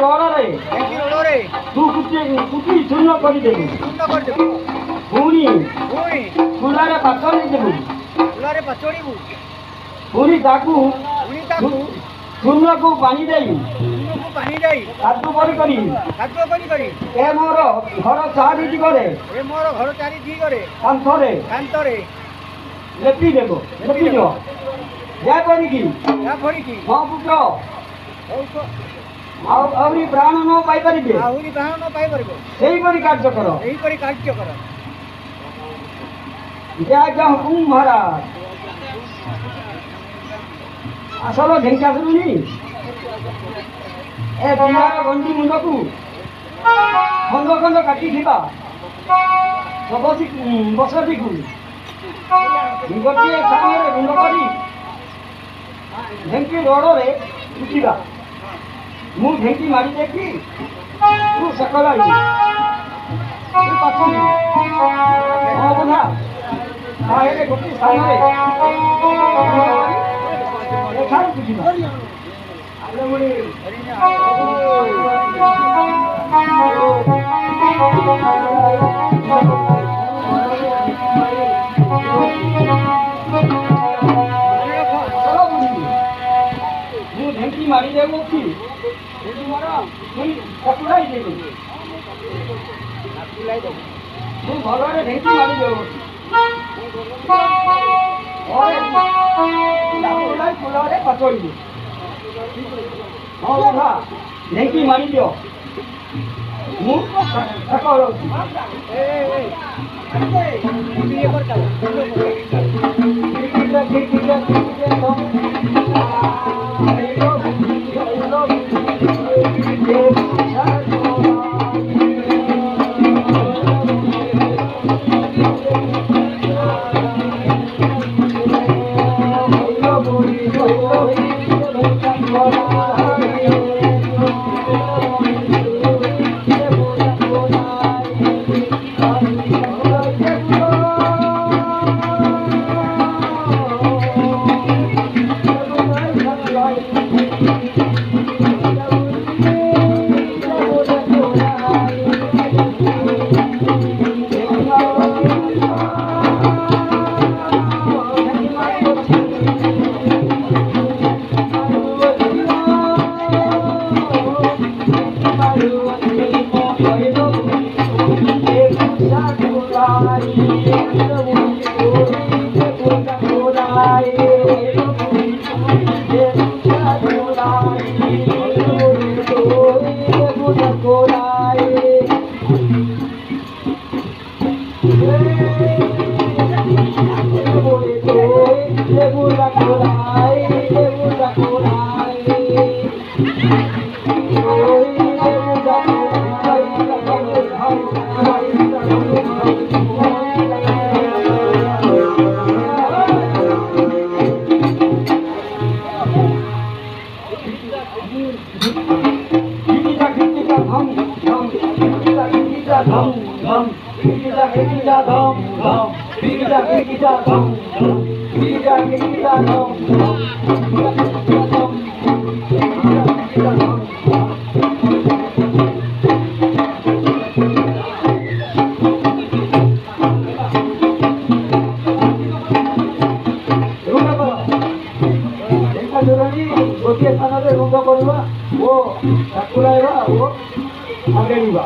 ରୋଡ଼ରେ ତୁ କୁଟି ଶୂନ୍ୟ କରିଦେବୁ। ପୁଣି ଚୁଲାରେ ପାଚଡ଼ିବୁ। ପୁଣି ତାକୁ ଶୂନ୍ୟକୁ ପାଣି ଦେଇ କାଦୁ କରି ଏ ମୋର ଘର ଚାରି ଦିଗରେ କାନ୍ଥରେ ଲେପି ଦିଅ। ଯାହା କରିକି ମୋ ପୁତ୍ର ଆହୁରି ପ୍ରାଣ ନ ପାଇପାରିବେ ସେହିପରି କାର୍ଯ୍ୟ କର। ଜୟ ହୁକୁମ ମହାରାଜ। আসল ঢেঙ্কা শুনুনি এ বিহার গঞ্জি মুন্ডকু খন্ড খন্ড কাটিথিবা বসতিকু গোটিଏ ସ୍ଥାନରେ ଗୁଣ୍ଡ କରି ଢେଙ୍କି ରୋଡ଼ରେ ଉଠିବା। ମୁଁ ଢେଙ୍କି ମାରି ଦେଖି ତୁ ସେକଲାଇ ପାଖକୁ ହଁ ବୋଧା ତାହେଲେ ଗୋଟିଏ ସ୍ଥାନରେ ଏଠାରୁ ବୁଝିବା। ମୁଁ ଢେଙ୍କି ମାରି ଦେଉଛି ମୁଁ ଭଲରେ ଢେଙ୍କି ମାରି ଦେଉଛି ଫୁଲରେ ପାଚଡ଼ିବୁ। ହଁ ବୋଧା ଢେଙ୍କି ମାରି ଦିଅ। ମୁଁ ଗୋଟିଏ ସ୍ଥାନରେ ରୁଣ୍ଡ କରିବା ଓ ଠାକୁରାଇବା ଓ ଆଗେଇବା।